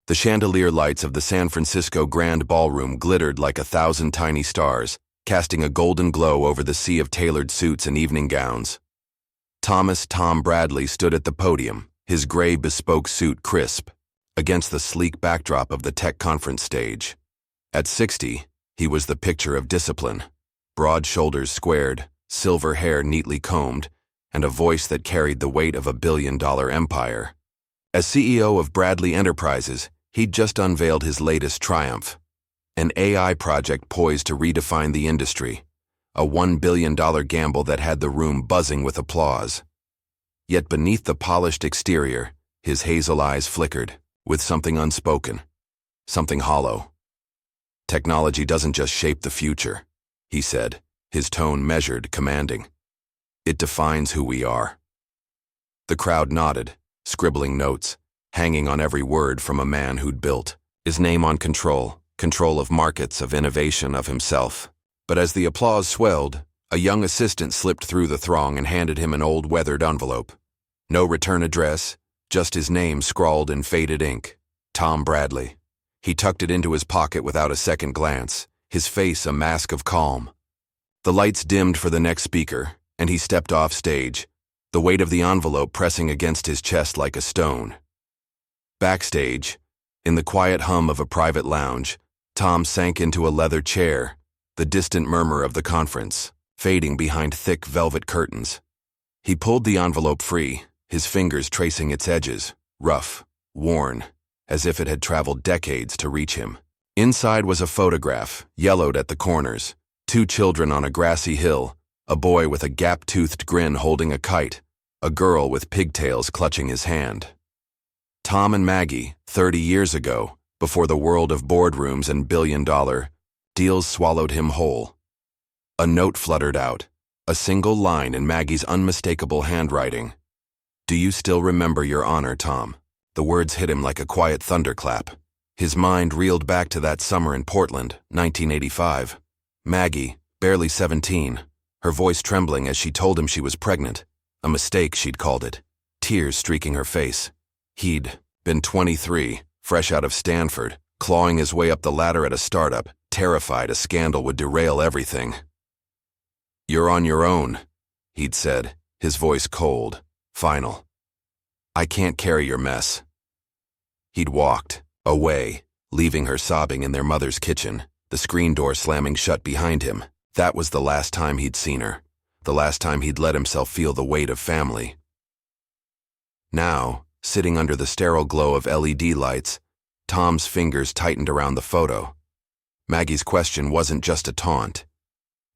The chandelier lights of the San Francisco Grand Ballroom glittered like 1,000 tiny stars, casting a golden glow over the sea of tailored suits and evening gowns. Tom Bradley stood at the podium, his gray bespoke suit crisp, against the sleek backdrop of the tech conference stage. At 60, he was the picture of discipline, broad shoulders squared, silver hair neatly combed, and a voice that carried the weight of a billion-dollar empire. As CEO of Bradley Enterprises, he'd just unveiled his latest triumph, an AI project poised to redefine the industry, a $1 billion gamble that had the room buzzing with applause. Yet beneath the polished exterior, his hazel eyes flickered, with something unspoken, something hollow. "Technology doesn't just shape the future," he said, his tone measured, commanding. "It defines who we are." The crowd nodded, scribbling notes, hanging on every word from a man who'd built his name on control of markets, of innovation, of himself. But as the applause swelled, a young assistant slipped through the throng and handed him an old weathered envelope. No return address, just his name scrawled in faded ink, Tom Bradley. He tucked it into his pocket without a second glance, his face a mask of calm. The lights dimmed for the next speaker, and he stepped off stage, the weight of the envelope pressing against his chest like a stone. Backstage, in the quiet hum of a private lounge, Tom sank into a leather chair, the distant murmur of the conference, fading behind thick velvet curtains. He pulled the envelope free, his fingers tracing its edges, rough, worn, as if it had traveled decades to reach him. Inside was a photograph, yellowed at the corners, 2 children on a grassy hill, a boy with a gap-toothed grin holding a kite, a girl with pigtails clutching his hand. Tom and Maggie, 30 years ago, before the world of boardrooms and billion-dollar deals swallowed him whole. A note fluttered out, a single line in Maggie's unmistakable handwriting. "Do you still remember your honor, Tom?" The words hit him like a quiet thunderclap. His mind reeled back to that summer in Portland, 1985. Maggie, barely 17, her voice trembling as she told him she was pregnant. A mistake, she'd called it. Tears streaking her face. He'd been 23, fresh out of Stanford, clawing his way up the ladder at a startup, terrified a scandal would derail everything. "You're on your own," he'd said, his voice cold, final. "I can't carry your mess." He'd walked away, leaving her sobbing in their mother's kitchen, the screen door slamming shut behind him. That was the last time he'd seen her, the last time he'd let himself feel the weight of family. Now, sitting under the sterile glow of LED lights, Tom's fingers tightened around the photo. Maggie's question wasn't just a taunt.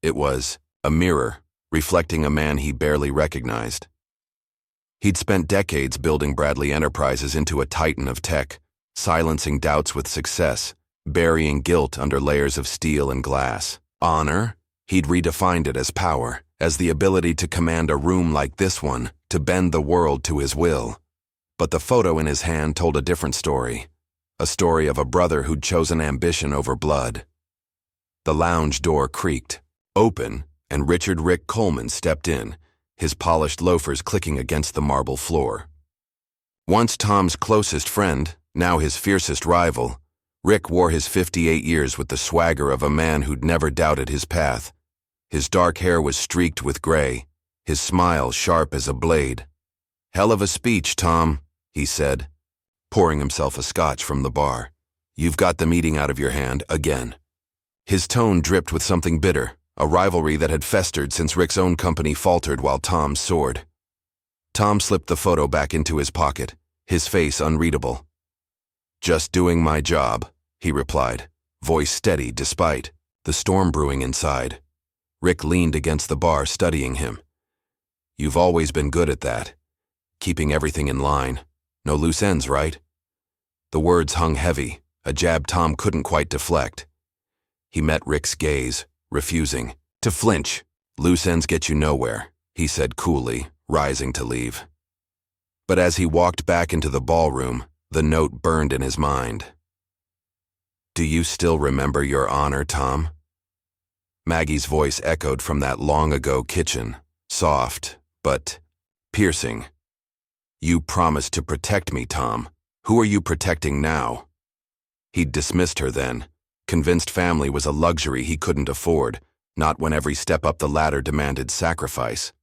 It was a mirror, reflecting a man he barely recognized. He'd spent decades building Bradley Enterprises into a titan of tech, silencing doubts with success, burying guilt under layers of steel and glass. Honor? He'd redefined it as power, as the ability to command a room like this one, to bend the world to his will. But the photo in his hand told a different story, a story of a brother who'd chosen ambition over blood. The lounge door creaked, open, and Richard Rick Coleman stepped in, his polished loafers clicking against the marble floor. Once Tom's closest friend, now his fiercest rival, Rick wore his 58 years with the swagger of a man who'd never doubted his path. His dark hair was streaked with gray, his smile sharp as a blade. "Hell of a speech, Tom," he said, pouring himself a scotch from the bar. "You've got the meeting out of your hand again." His tone dripped with something bitter, a rivalry that had festered since Rick's own company faltered while Tom soared. Tom slipped the photo back into his pocket, his face unreadable. "Just doing my job," he replied, voice steady despite the storm brewing inside. Rick leaned against the bar, studying him. "You've always been good at that. Keeping everything in line. No loose ends, right?" The words hung heavy, a jab Tom couldn't quite deflect. He met Rick's gaze, refusing to flinch. "Loose ends get you nowhere," he said coolly, rising to leave. But as he walked back into the ballroom, the note burned in his mind. "Do you still remember your honor, Tom?" Maggie's voice echoed from that long-ago kitchen, soft, but piercing. "You promised to protect me, Tom. Who are you protecting now?" He'd dismissed her then, convinced family was a luxury he couldn't afford, not when every step up the ladder demanded sacrifice.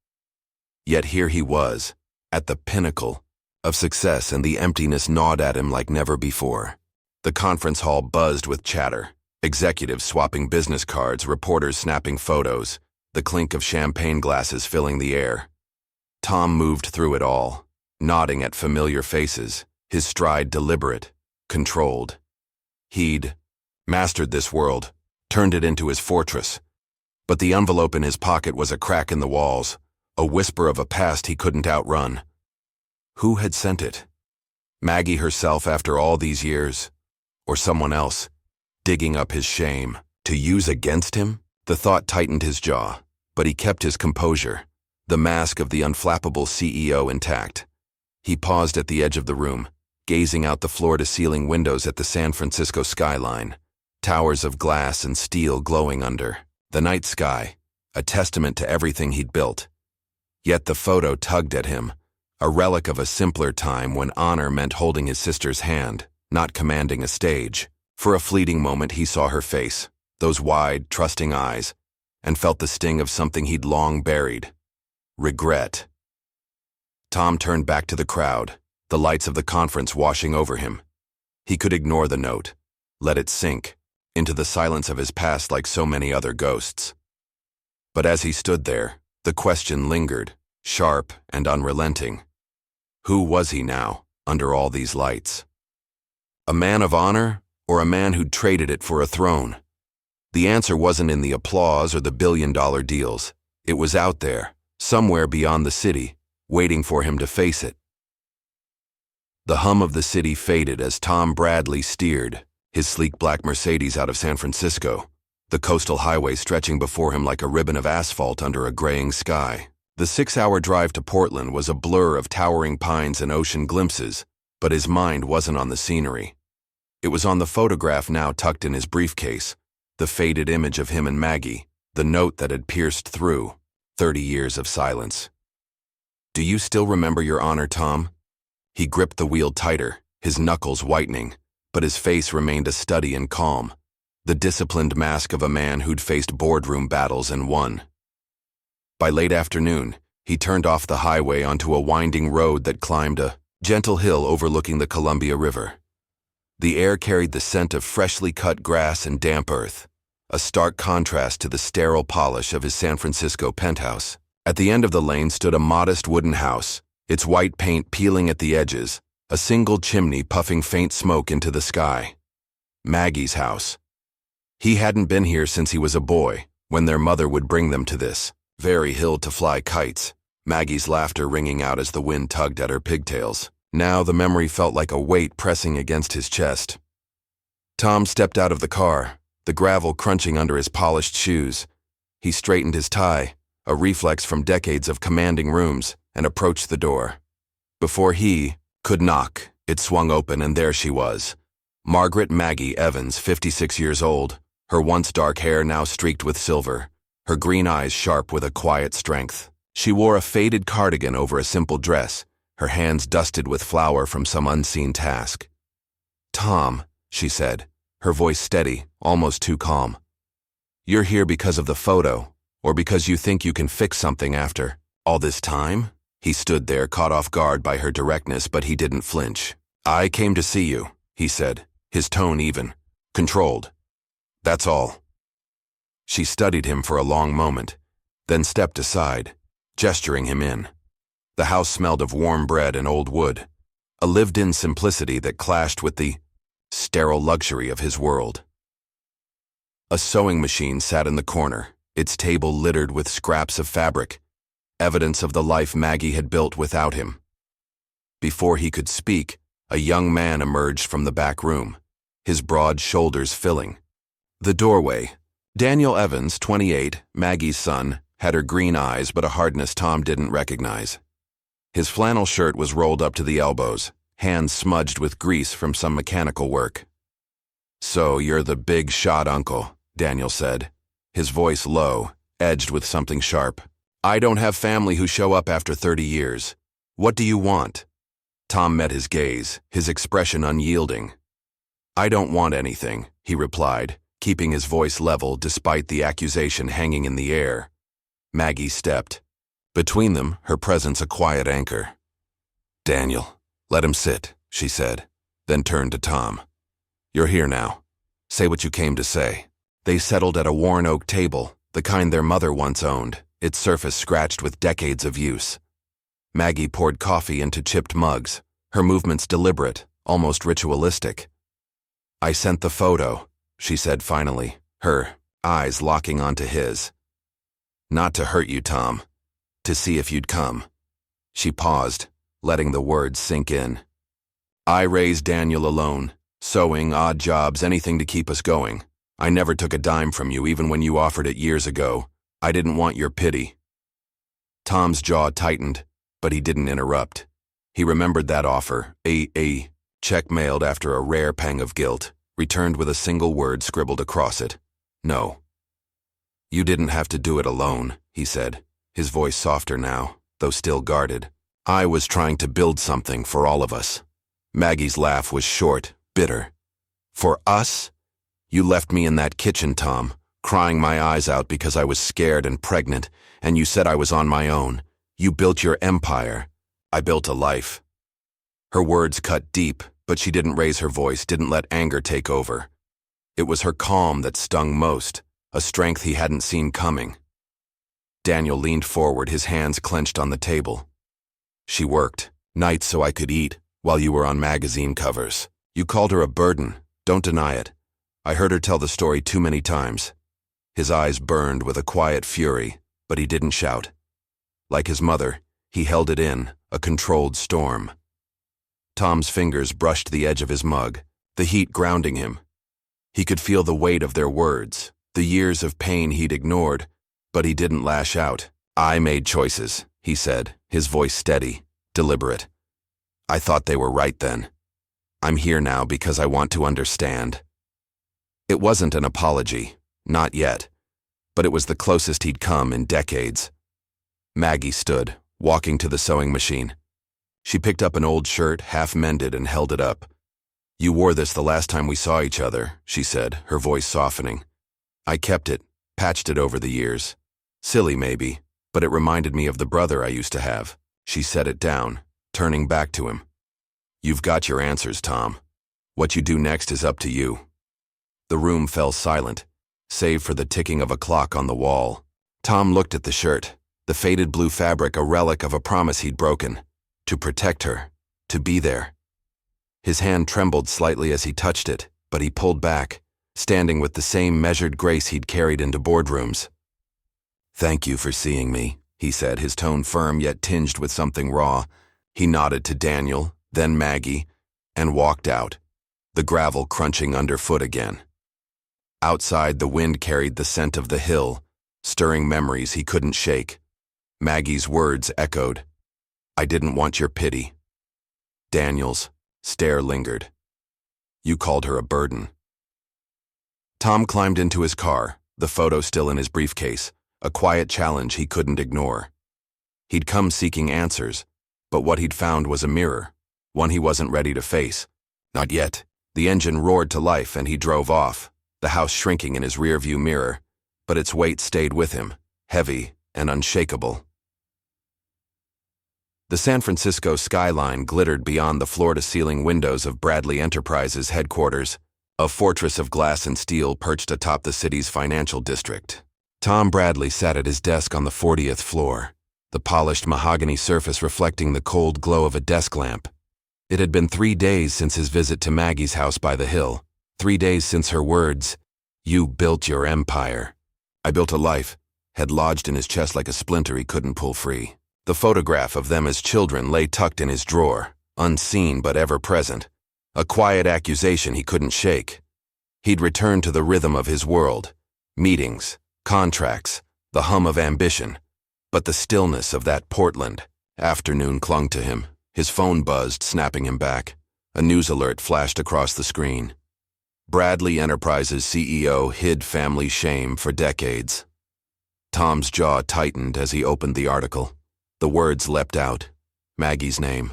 Yet here he was, at the pinnacle of success, and the emptiness gnawed at him like never before. The conference hall buzzed with chatter, executives swapping business cards, reporters snapping photos, the clink of champagne glasses filling the air. Tom moved through it all, nodding at familiar faces, his stride deliberate, controlled. He'd mastered this world, turned it into his fortress. But the envelope in his pocket was a crack in the walls, a whisper of a past he couldn't outrun. Who had sent it? Maggie herself after all these years? Or someone else, digging up his shame, to use against him? The thought tightened his jaw, but he kept his composure, the mask of the unflappable CEO intact. He paused at the edge of the room, gazing out the floor-to-ceiling windows at the San Francisco skyline, towers of glass and steel glowing under the night sky, a testament to everything he'd built. Yet the photo tugged at him, a relic of a simpler time when honor meant holding his sister's hand, not commanding a stage. For a fleeting moment he saw her face, those wide, trusting eyes, and felt the sting of something he'd long buried. Regret. Tom turned back to the crowd, the lights of the conference washing over him. He could ignore the note, let it sink into the silence of his past like so many other ghosts. But as he stood there, the question lingered, sharp and unrelenting. Who was he now, under all these lights? A man of honor, or a man who'd traded it for a throne? The answer wasn't in the applause or the billion-dollar deals. It was out there, somewhere beyond the city, waiting for him to face it. The hum of the city faded as Tom Bradley steered, his sleek black Mercedes, out of San Francisco, the coastal highway stretching before him like a ribbon of asphalt under a graying sky. The 6-hour drive to Portland was a blur of towering pines and ocean glimpses, but his mind wasn't on the scenery. It was on the photograph now tucked in his briefcase, the faded image of him and Maggie, the note that had pierced through 30 years of silence. Do you still remember your honor, Tom? He gripped the wheel tighter, his knuckles whitening, but his face remained a study in calm, the disciplined mask of a man who'd faced boardroom battles and won. By late afternoon, he turned off the highway onto a winding road that climbed a gentle hill overlooking the Columbia River. The air carried the scent of freshly cut grass and damp earth, a stark contrast to the sterile polish of his San Francisco penthouse. At the end of the lane stood a modest wooden house, its white paint peeling at the edges, a single chimney puffing faint smoke into the sky. Maggie's house. He hadn't been here since he was a boy, when their mother would bring them to this very hill to fly kites, Maggie's laughter ringing out as the wind tugged at her pigtails. Now the memory felt like a weight pressing against his chest. Tom stepped out of the car, the gravel crunching under his polished shoes. He straightened his tie, a reflex from decades of commanding rooms, and approached the door. Before he could knock, it swung open, and there she was. Margaret Maggie Evans, 56 years old, her once dark hair now streaked with silver, her green eyes sharp with a quiet strength. She wore a faded cardigan over a simple dress, her hands dusted with flour from some unseen task. Tom, she said, her voice steady, almost too calm. You're here because of the photo, or because you think you can fix something after all this time? He stood there, caught off guard by her directness, but he didn't flinch. I came to see you, he said, his tone even, controlled. That's all. She studied him for a long moment, then stepped aside, gesturing him in. The house smelled of warm bread and old wood, a lived-in simplicity that clashed with the sterile luxury of his world. A sewing machine sat in the corner, its table littered with scraps of fabric, evidence of the life Maggie had built without him. Before he could speak, a young man emerged from the back room, his broad shoulders filling the doorway. Daniel Evans, 28, Maggie's son, had her green eyes but a hardness Tom didn't recognize. His flannel shirt was rolled up to the elbows, hands smudged with grease from some mechanical work. So you're the big shot uncle, Daniel said, his voice low, edged with something sharp. I don't have family who show up after 30 years. What do you want? Tom met his gaze, his expression unyielding. "I don't want anything," he replied, keeping his voice level despite the accusation hanging in the air. Maggie stepped. Between them, her presence a quiet anchor. "Daniel, let him sit," she said, then turned to Tom. "You're here now. Say what you came to say." They settled at a worn oak table, the kind their mother once owned, its surface scratched with decades of use. Maggie poured coffee into chipped mugs, her movements deliberate, almost ritualistic. "I sent the photo," she said finally, her eyes locking onto his. "Not to hurt you, Tom. To see if you'd come." She paused, letting the words sink in. "I raised Daniel alone, sewing, odd jobs, anything to keep us going. I never took a dime from you, even when you offered it years ago. I didn't want your pity." Tom's jaw tightened, but he didn't interrupt. He remembered that offer, a check mailed after a rare pang of guilt, returned with a single word scribbled across it. "No." "You didn't have to do it alone," he said, his voice softer now, though still guarded. "I was trying to build something for all of us." Maggie's laugh was short, bitter. "For us? You left me in that kitchen, Tom, crying my eyes out because I was scared and pregnant, and you said I was on my own. You built your empire. I built a life." Her words cut deep, but she didn't raise her voice, didn't let anger take over. It was her calm that stung most, a strength he hadn't seen coming. Daniel leaned forward, his hands clenched on the table. "She worked, nights so I could eat, while you were on magazine covers. You called her a burden, don't deny it. I heard her tell the story too many times." His eyes burned with a quiet fury, but he didn't shout. Like his mother, he held it in, a controlled storm. Tom's fingers brushed the edge of his mug, the heat grounding him. He could feel the weight of their words, the years of pain he'd ignored, but he didn't lash out. "I made choices," he said, his voice steady, deliberate. "I thought they were right then. I'm here now because I want to understand." It wasn't an apology, not yet, but it was the closest he'd come in decades. Maggie stood, walking to the sewing machine. She picked up an old shirt, half-mended, and held it up. "You wore this the last time we saw each other," she said, her voice softening. "I kept it, patched it over the years. Silly, maybe, but it reminded me of the brother I used to have." She set it down, turning back to him. "You've got your answers, Tom. What you do next is up to you." The room fell silent, save for the ticking of a clock on the wall. Tom looked at the shirt, the faded blue fabric a relic of a promise he'd broken. To protect her, to be there. His hand trembled slightly as he touched it, but he pulled back, standing with the same measured grace he'd carried into boardrooms. "Thank you for seeing me," he said, his tone firm yet tinged with something raw. He nodded to Daniel, then Maggie, and walked out, the gravel crunching underfoot again. Outside, the wind carried the scent of the hill, stirring memories he couldn't shake. Maggie's words echoed. "I didn't want your pity." Daniel's stare lingered. "You called her a burden." Tom climbed into his car, the photo still in his briefcase, a quiet challenge he couldn't ignore. He'd come seeking answers, but what he'd found was a mirror, one he wasn't ready to face. Not yet. The engine roared to life and he drove off, the house shrinking in his rearview mirror, but its weight stayed with him, heavy and unshakable. The San Francisco skyline glittered beyond the floor-to-ceiling windows of Bradley Enterprises headquarters, a fortress of glass and steel perched atop the city's financial district. Tom Bradley sat at his desk on the 40th floor, the polished mahogany surface reflecting the cold glow of a desk lamp. It had been 3 days since his visit to Maggie's house by the hill, 3 days since her words, "You built your empire. I built a life," had lodged in his chest like a splinter he couldn't pull free. The photograph of them as children lay tucked in his drawer, unseen but ever present, a quiet accusation he couldn't shake. He'd returned to the rhythm of his world, meetings, contracts, the hum of ambition, but the stillness of that Portland afternoon clung to him. His phone buzzed, snapping him back. A news alert flashed across the screen. Bradley Enterprises CEO hid family shame for decades. Tom's jaw tightened as he opened the article. The words leapt out. Maggie's name.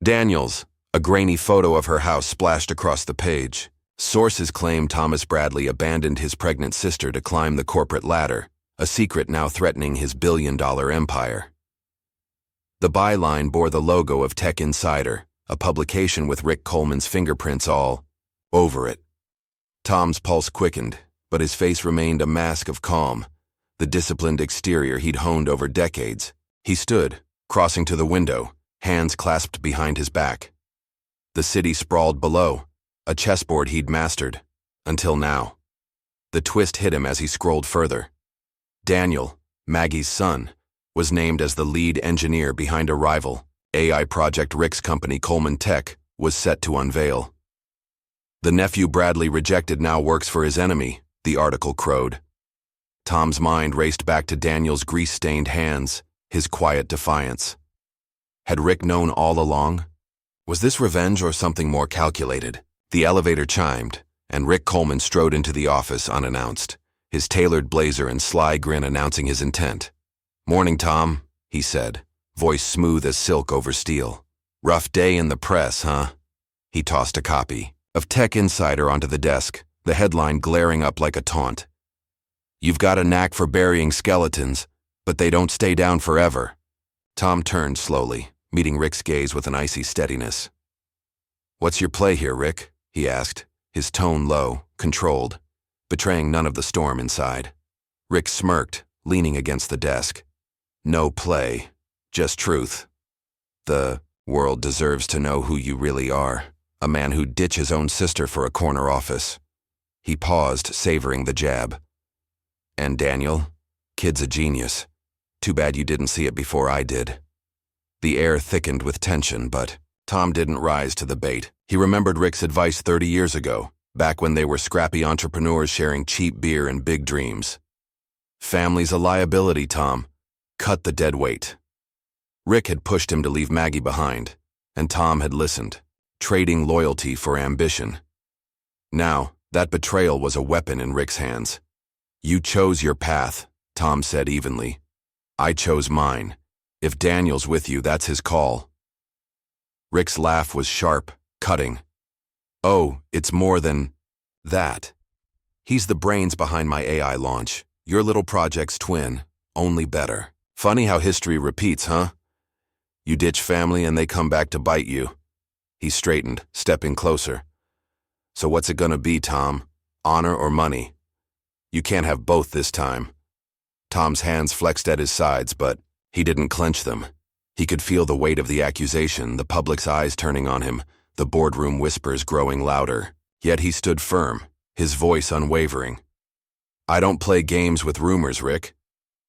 Daniel's. A grainy photo of her house splashed across the page. Sources claim Thomas Bradley abandoned his pregnant sister to climb the corporate ladder, a secret now threatening his billion-dollar empire. The byline bore the logo of Tech Insider, a publication with Rick Coleman's fingerprints all over it. Tom's pulse quickened, but his face remained a mask of calm, the disciplined exterior he'd honed over decades. He stood, crossing to the window, hands clasped behind his back. The city sprawled below, a chessboard he'd mastered, until now. The twist hit him as he scrolled further. Daniel, Maggie's son, was named as the lead engineer behind a rival AI project Rick's company Coleman Tech was set to unveil. The nephew Bradley rejected now works for his enemy, the article crowed. Tom's mind raced back to Daniel's grease-stained hands, his quiet defiance. Had Rick known all along? Was this revenge or something more calculated? The elevator chimed, and Rick Coleman strode into the office unannounced, his tailored blazer and sly grin announcing his intent. "Morning, Tom," he said, voice smooth as silk over steel. "Rough day in the press, huh?" He tossed a copy of Tech Insider onto the desk, the headline glaring up like a taunt. "You've got a knack for burying skeletons, but they don't stay down forever." Tom turned slowly, meeting Rick's gaze with an icy steadiness. "What's your play here, Rick?" he asked, his tone low, controlled, betraying none of the storm inside. Rick smirked, leaning against the desk. "No play, just truth. The world deserves to know who you really are, a man who'd ditch his own sister for a corner office." He paused, savoring the jab. "And Daniel? Kid's a genius. Too bad you didn't see it before I did." The air thickened with tension, but Tom didn't rise to the bait. He remembered Rick's advice 30 years ago, back when they were scrappy entrepreneurs sharing cheap beer and big dreams. "Family's a liability, Tom. Cut the dead weight." Rick had pushed him to leave Maggie behind, and Tom had listened, trading loyalty for ambition. Now, that betrayal was a weapon in Rick's hands. "You chose your path," Tom said evenly. "I chose mine. If Daniel's with you, that's his call." Rick's laugh was sharp, cutting. "Oh, it's more than that. He's the brains behind my AI launch. Your little project's twin, only better. Funny how history repeats, huh? You ditch family and they come back to bite you." He straightened, stepping closer. "So what's it gonna be, Tom? Honor or money? You can't have both this time." Tom's hands flexed at his sides, but he didn't clench them. He could feel the weight of the accusation, the public's eyes turning on him, the boardroom whispers growing louder. Yet he stood firm, his voice unwavering. "I don't play games with rumors, Rick.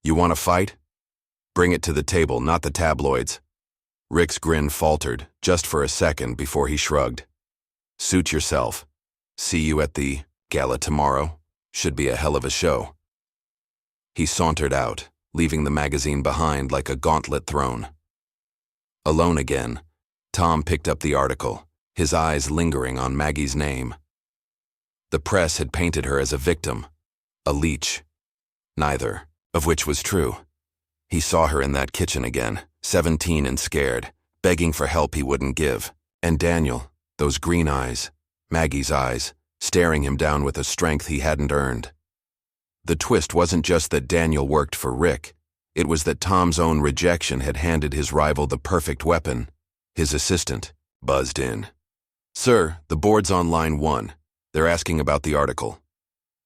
You want to fight? Bring it to the table, not the tabloids." Rick's grin faltered, just for a second before he shrugged. "Suit yourself. See you at the gala tomorrow. Should be a hell of a show." He sauntered out, leaving the magazine behind like a gauntlet thrown. Alone again, Tom picked up the article, his eyes lingering on Maggie's name. The press had painted her as a victim, a leech. Neither of which was true. He saw her in that kitchen again, 17 and scared, begging for help he wouldn't give. And Daniel, those green eyes, Maggie's eyes, staring him down with a strength he hadn't earned. The twist wasn't just that Daniel worked for Rick. It was that Tom's own rejection had handed his rival the perfect weapon. His assistant buzzed in. "Sir, the board's on line 1. They're asking about the article."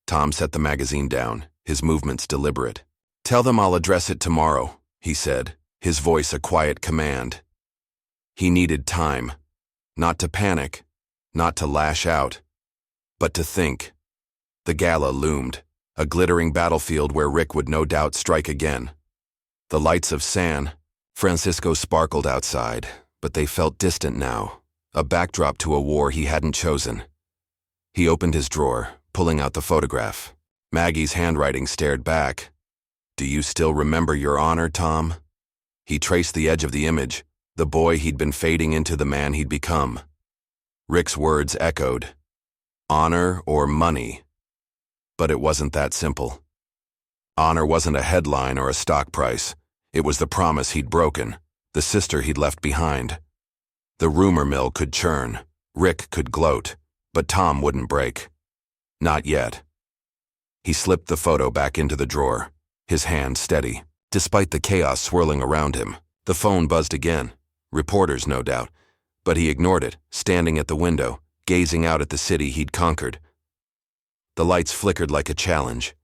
Tom set the magazine down, his movements deliberate. "Tell them I'll address it tomorrow," he said, his voice a quiet command. He needed time. Not to panic, not to lash out, but to think. The gala loomed, a glittering battlefield where Rick would no doubt strike again. The lights of San Francisco sparkled outside, but they felt distant now, a backdrop to a war he hadn't chosen. He opened his drawer, pulling out the photograph. Maggie's handwriting stared back. "Do you still remember your honor, Tom?" He traced the edge of the image, the boy he'd been fading into the man he'd become. Rick's words echoed. Honor or money? But it wasn't that simple. Honor wasn't a headline or a stock price. It was the promise he'd broken, the sister he'd left behind. The rumor mill could churn. Rick could gloat. But Tom wouldn't break. Not yet. He slipped the photo back into the drawer, his hand steady. Despite the chaos swirling around him, the phone buzzed again. Reporters, no doubt. But he ignored it, standing at the window, gazing out at the city he'd conquered. The lights flickered like a challenge,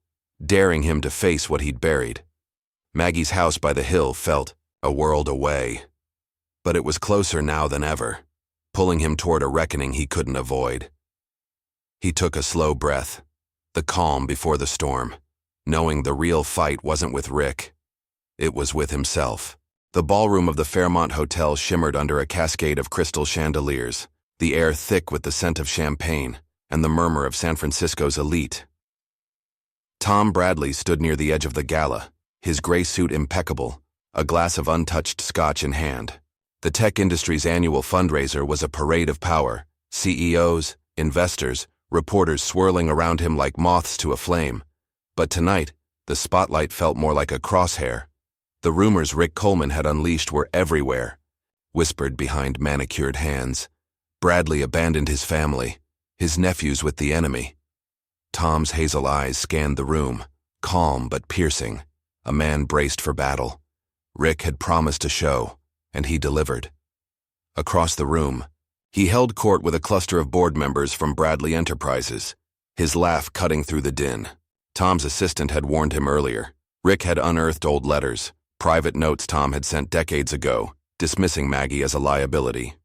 daring him to face what he'd buried. Maggie's house by the hill felt a world away. But it was closer now than ever, pulling him toward a reckoning he couldn't avoid. He took a slow breath, the calm before the storm, knowing the real fight wasn't with Rick. It was with himself. The ballroom of the Fairmont Hotel shimmered under a cascade of crystal chandeliers, the air thick with the scent of champagne and the murmur of San Francisco's elite. Tom Bradley stood near the edge of the gala, his gray suit impeccable, a glass of untouched scotch in hand. The tech industry's annual fundraiser was a parade of power, CEOs, investors, reporters swirling around him like moths to a flame. But tonight, the spotlight felt more like a crosshair. The rumors Rick Coleman had unleashed were everywhere, whispered behind manicured hands. Bradley abandoned his family, his nephews with the enemy. Tom's hazel eyes scanned the room, calm but piercing, a man braced for battle. Rick had promised a show, and he delivered. Across the room, he held court with a cluster of board members from Bradley Enterprises, his laugh cutting through the din. Tom's assistant had warned him earlier. Rick had unearthed old letters, private notes Tom had sent decades ago, dismissing Maggie as a liability.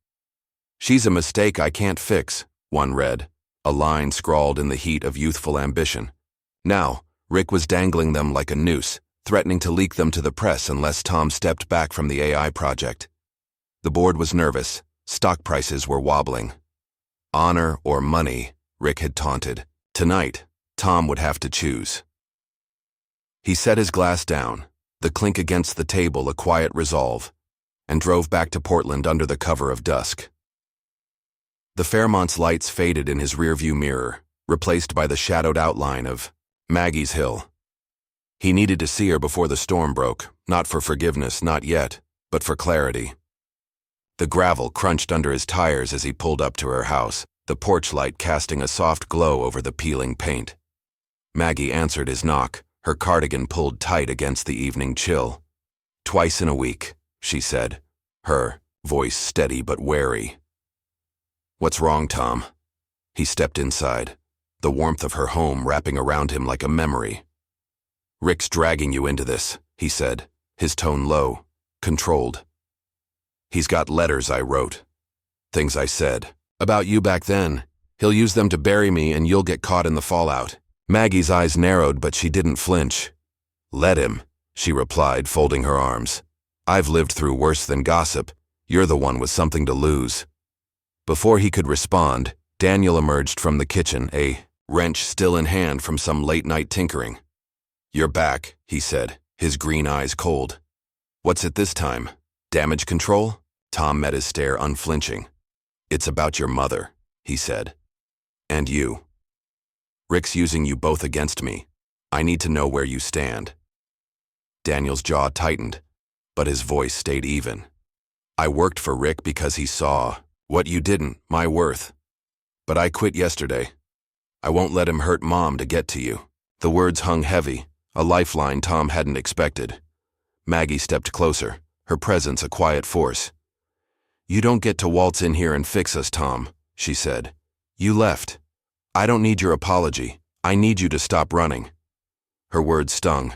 "She's a mistake I can't fix," one read, a line scrawled in the heat of youthful ambition. Now, Rick was dangling them like a noose, threatening to leak them to the press unless Tom stepped back from the AI project. The board was nervous, stock prices were wobbling. Honor or money, Rick had taunted. Tonight, Tom would have to choose. He set his glass down, the clink against the table a quiet resolve, and drove back to Portland under the cover of dusk. The Fairmont's lights faded in his rearview mirror, replaced by the shadowed outline of Maggie's hill. He needed to see her before the storm broke, not for forgiveness, not yet, but for clarity. The gravel crunched under his tires as he pulled up to her house, the porch light casting a soft glow over the peeling paint. Maggie answered his knock, her cardigan pulled tight against the evening chill. "Twice in a week," she said, her voice steady but wary. "What's wrong, Tom?" He stepped inside, the warmth of her home wrapping around him like a memory. "Rick's dragging you into this," he said, his tone low, controlled. "He's got letters I wrote, things I said, about you back then. He'll use them to bury me and you'll get caught in the fallout." Maggie's eyes narrowed, but she didn't flinch. "Let him," she replied, folding her arms. "I've lived through worse than gossip. You're the one with something to lose." Before he could respond, Daniel emerged from the kitchen, a wrench still in hand from some late-night tinkering. "You're back," he said, his green eyes cold. "What's it this time? Damage control?" Tom met his stare unflinching. "It's about your mother," he said. "And you. Rick's using you both against me. I need to know where you stand." Daniel's jaw tightened, but his voice stayed even. "I worked for Rick because he saw what you didn't, my worth. But I quit yesterday. I won't let him hurt Mom to get to you." The words hung heavy, a lifeline Tom hadn't expected. Maggie stepped closer, her presence a quiet force. "You don't get to waltz in here and fix us, Tom," she said. "You left. I don't need your apology. I need you to stop running." Her words stung,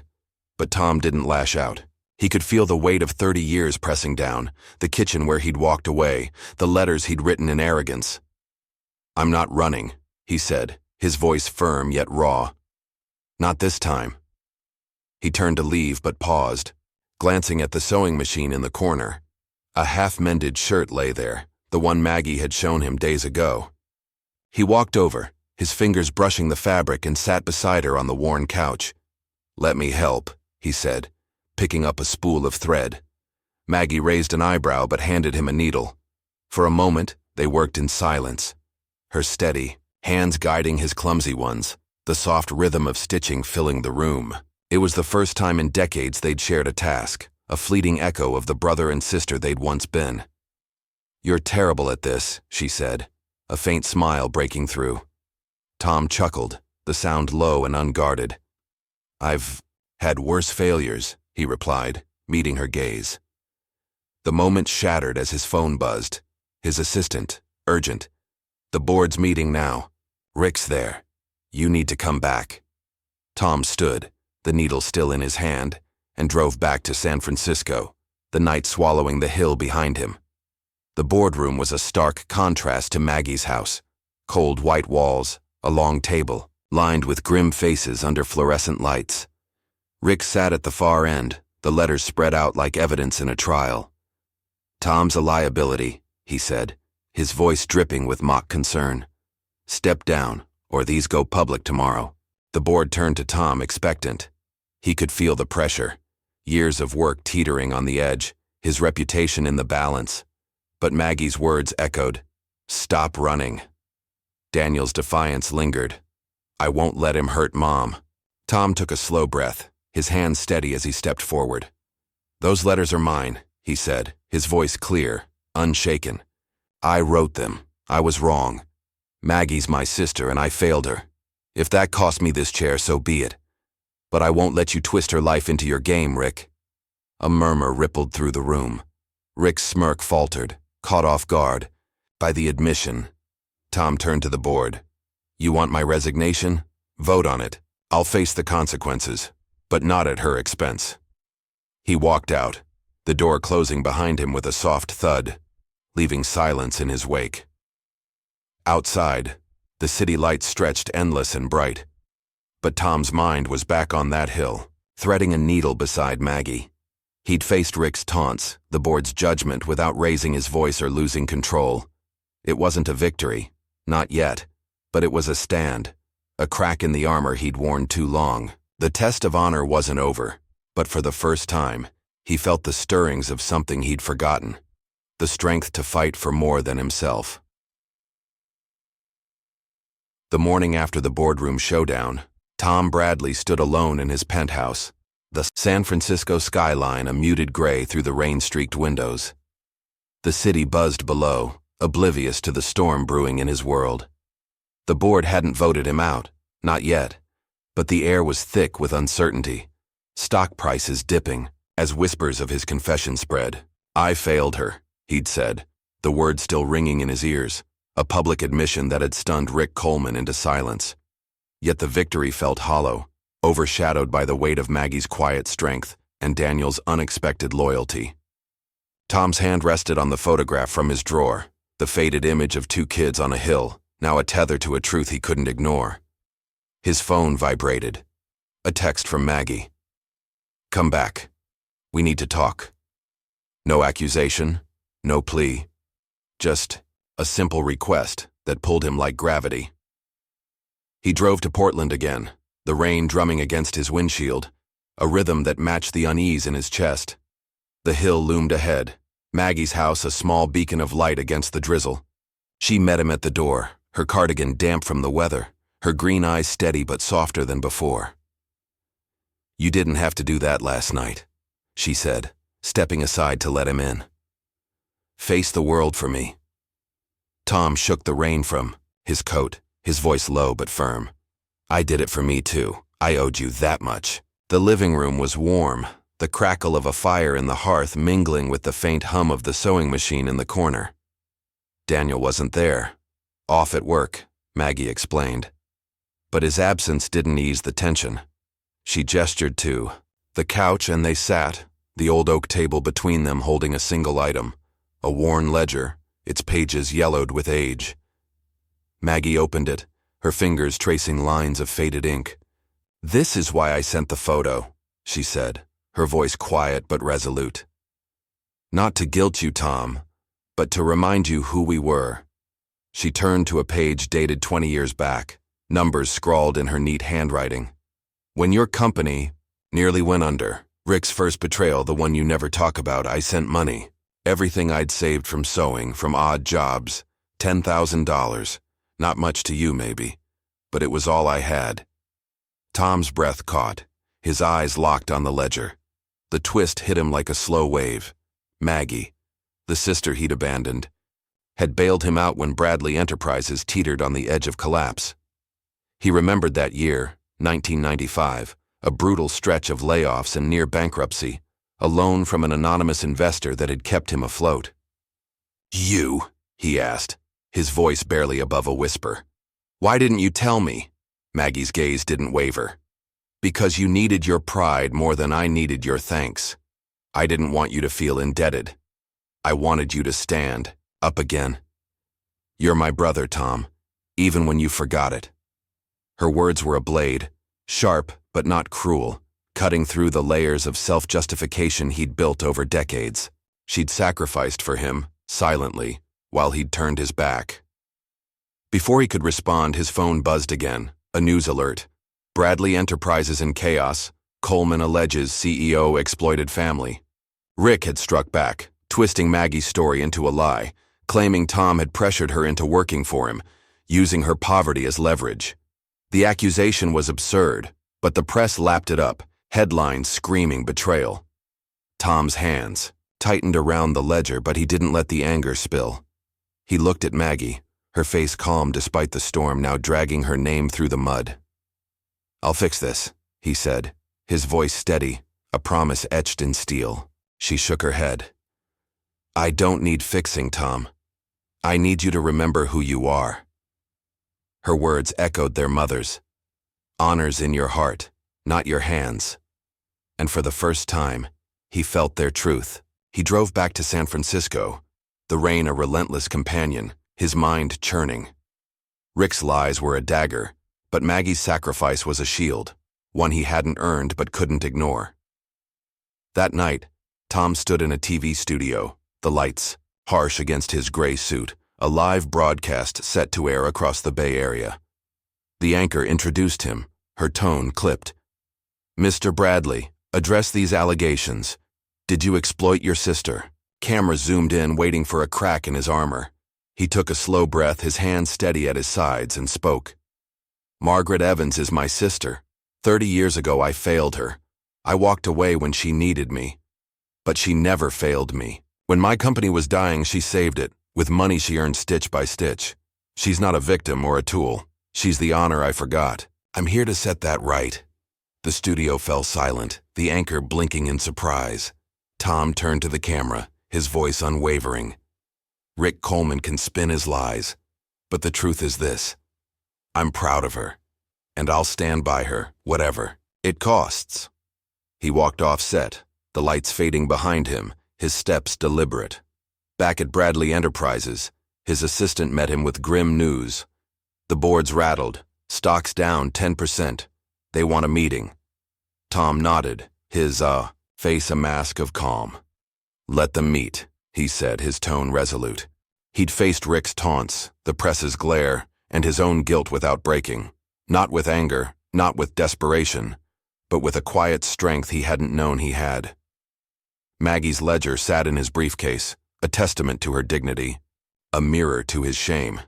but Tom didn't lash out. He could feel the weight of 30 years pressing down, the kitchen where he'd walked away, the letters he'd written in arrogance. "I'm not running," he said, his voice firm yet raw. "Not this time." He turned to leave but paused, glancing at the sewing machine in the corner. A half-mended shirt lay there, the one Maggie had shown him days ago. He walked over, his fingers brushing the fabric, and sat beside her on the worn couch. "Let me help," he said, picking up a spool of thread. Maggie raised an eyebrow but handed him a needle. For a moment, they worked in silence, her steady, hands guiding his clumsy ones, the soft rhythm of stitching filling the room. It was the first time in decades they'd shared a task, a fleeting echo of the brother and sister they'd once been. "You're terrible at this," she said. a faint smile breaking through. Tom chuckled, the sound low and unguarded. "I've had worse failures," he replied, meeting her gaze. The moment shattered as his phone buzzed. His assistant, urgent. "The board's meeting now. Rick's there. You need to come back." Tom stood, the needle still in his hand, and drove back to San Francisco, the night swallowing the hill behind him. The boardroom was a stark contrast to Maggie's house. Cold white walls, a long table, lined with grim faces under fluorescent lights. Rick sat at the far end, the letters spread out like evidence in a trial. "Tom's a liability," he said, his voice dripping with mock concern. "Step down, or these go public tomorrow." The board turned to Tom, expectant. He could feel the pressure, years of work teetering on the edge, his reputation in the balance. But Maggie's words echoed, "Stop running." Daniel's defiance lingered. "I won't let him hurt Mom." Tom took a slow breath, his hand steady as he stepped forward. "Those letters are mine," he said, his voice clear, unshaken. "I wrote them. I was wrong. Maggie's my sister and I failed her. If that cost me this chair, so be it. But I won't let you twist her life into your game, Rick." A murmur rippled through the room. Rick's smirk faltered, caught off guard by the admission. Tom turned to the board. "You want my resignation? Vote on it. I'll face the consequences, but not at her expense." He walked out, the door closing behind him with a soft thud, leaving silence in his wake. Outside, the city lights stretched endless and bright. But Tom's mind was back on that hill, threading a needle beside Maggie. He'd faced Rick's taunts, the board's judgment, without raising his voice or losing control. It wasn't a victory, not yet, but it was a stand, a crack in the armor he'd worn too long. The test of honor wasn't over, but for the first time, he felt the stirrings of something he'd forgotten, the strength to fight for more than himself. The morning after the boardroom showdown, Tom Bradley stood alone in his penthouse, the San Francisco skyline a muted gray through the rain-streaked windows. The city buzzed below, oblivious to the storm brewing in his world. The board hadn't voted him out, not yet, but the air was thick with uncertainty, stock prices dipping, as whispers of his confession spread. "I failed her," he'd said, the words still ringing in his ears, a public admission that had stunned Rick Coleman into silence. Yet the victory felt hollow, overshadowed by the weight of Maggie's quiet strength and Daniel's unexpected loyalty. Tom's hand rested on the photograph from his drawer, the faded image of two kids on a hill, now a tether to a truth he couldn't ignore. His phone vibrated. A text from Maggie. "Come back. We need to talk." No accusation, no plea, just a simple request that pulled him like gravity. He drove to Portland again, the rain drumming against his windshield, a rhythm that matched the unease in his chest. The hill loomed ahead, Maggie's house a small beacon of light against the drizzle. She met him at the door, her cardigan damp from the weather, her green eyes steady but softer than before. "You didn't have to do that last night," she said, stepping aside to let him in. "Face the world for me." Tom shook the rain from his coat, his voice low but firm. "I did it for me too. I owed you that much." The living room was warm, the crackle of a fire in the hearth mingling with the faint hum of the sewing machine in the corner. Daniel wasn't there. Off at work, Maggie explained. But his absence didn't ease the tension. She gestured to the couch and they sat, the old oak table between them holding a single item, a worn ledger, its pages yellowed with age. Maggie opened it, her fingers tracing lines of faded ink. "This is why I sent the photo," she said, her voice quiet but resolute. "Not to guilt you, Tom, but to remind you who we were." She turned to a page dated 20 years back, numbers scrawled in her neat handwriting. "When your company nearly went under, Rick's first betrayal, the one you never talk about, I sent money. Everything I'd saved from sewing, from odd jobs, $10,000. Not much to you, maybe, but it was all I had." Tom's breath caught, his eyes locked on the ledger. The twist hit him like a slow wave. Maggie, the sister he'd abandoned. had bailed him out when Bradley Enterprises teetered on the edge of collapse. He remembered that year, 1995, a brutal stretch of layoffs and near bankruptcy, a loan from an anonymous investor that had kept him afloat. "You?" he asked, his voice barely above a whisper. "Why didn't you tell me?" Maggie's gaze didn't waver. "Because you needed your pride more than I needed your thanks. I didn't want you to feel indebted. I wanted you to stand up again. You're my brother, Tom, even when you forgot it." Her words were a blade, sharp but not cruel, cutting through the layers of self-justification he'd built over decades. She'd sacrificed for him, silently, while he'd turned his back. Before he could respond, his phone buzzed again, a news alert. Bradley Enterprises in chaos. Coleman alleges CEO exploited family. Rick had struck back, twisting Maggie's story into a lie, claiming Tom had pressured her into working for him, using her poverty as leverage. The accusation was absurd, but the press lapped it up, headlines screaming betrayal. Tom's hands tightened around the ledger, but he didn't let the anger spill. He looked at Maggie, her face calm despite the storm now dragging her name through the mud. "I'll fix this," he said, his voice steady, a promise etched in steel. She shook her head. "I don't need fixing, Tom. I need you to remember who you are." Her words echoed their mother's. "Honor's in your heart, not your hands." And for the first time, he felt their truth. He drove back to San Francisco, the rain a relentless companion, his mind churning. Rick's lies were a dagger, but Maggie's sacrifice was a shield, one he hadn't earned but couldn't ignore. That night, Tom stood in a TV studio, the lights harsh against his gray suit, a live broadcast set to air across the Bay Area. The anchor introduced him, her tone clipped. "Mr. Bradley, address these allegations. Did you exploit your sister?" Camera zoomed in, waiting for a crack in his armor. He took a slow breath, his hands steady at his sides, and spoke. "Margaret Evans is my sister. 30 years ago I failed her. I walked away when she needed me. But she never failed me. When my company was dying, she saved it, with money she earned stitch by stitch. She's not a victim or a tool. She's the honor I forgot. I'm here to set that right." The studio fell silent, the anchor blinking in surprise. Tom turned to the camera, his voice unwavering. "Rick Coleman can spin his lies, but the truth is this. I'm proud of her, and I'll stand by her, whatever it costs." He walked off set, the lights fading behind him, his steps deliberate. Back at Bradley Enterprises, his assistant met him with grim news. The boards rattled, stocks down 10%. They want a meeting. Tom nodded, his face a mask of calm. "Let them meet," he said, his tone resolute. He'd faced Rick's taunts, the press's glare, and his own guilt without breaking. Not with anger, not with desperation, but with a quiet strength he hadn't known he had. Maggie's ledger sat in his briefcase, a testament to her dignity, a mirror to his shame.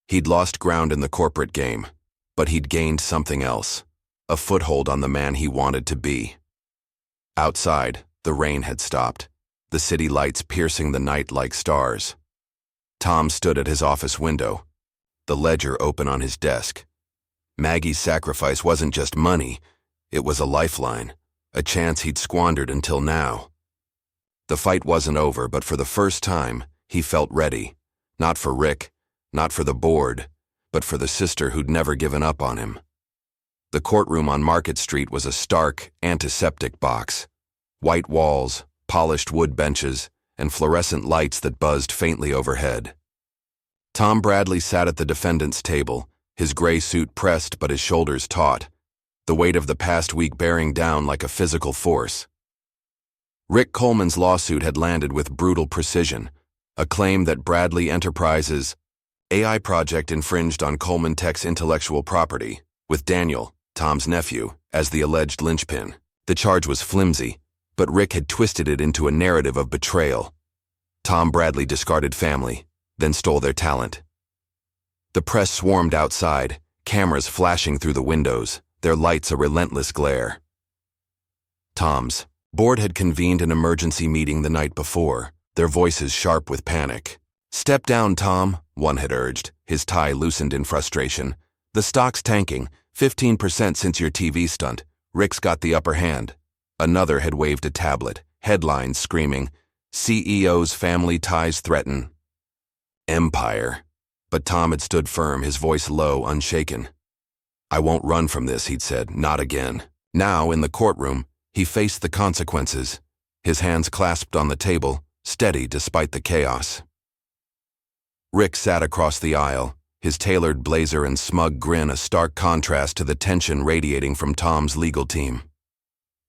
He'd lost ground in the corporate game, but he'd gained something else, a foothold on the man he wanted to be. Outside, the rain had stopped, the city lights piercing the night like stars. Tom stood at his office window, the ledger open on his desk. Maggie's sacrifice wasn't just money, it was a lifeline, a chance he'd squandered until now. The fight wasn't over, but for the first time, he felt ready, not for Rick, not for the board, but for the sister who'd never given up on him. The courtroom on Market Street was a stark, antiseptic box. White walls, polished wood benches, and fluorescent lights that buzzed faintly overhead. Tom Bradley sat at the defendant's table, his gray suit pressed but his shoulders taut, the weight of the past week bearing down like a physical force. Rick Coleman's lawsuit had landed with brutal precision, a claim that Bradley Enterprises' AI project infringed on Coleman Tech's intellectual property, with Daniel, Tom's nephew, as the alleged linchpin. The charge was flimsy, but Rick had twisted it into a narrative of betrayal. Tom Bradley discarded family, then stole their talent. The press swarmed outside, cameras flashing through the windows, their lights a relentless glare. Tom's board had convened an emergency meeting the night before, their voices sharp with panic. "Step down, Tom," one had urged, his tie loosened in frustration. "The stock's tanking, 15% since your TV stunt. Rick's got the upper hand." Another had waved a tablet, headlines screaming, "CEO's family ties threaten empire." But Tom had stood firm, his voice low, unshaken. "I won't run from this," he'd said, "not again." Now, in the courtroom, he faced the consequences, his hands clasped on the table, steady despite the chaos. Rick sat across the aisle, his tailored blazer and smug grin a stark contrast to the tension radiating from Tom's legal team.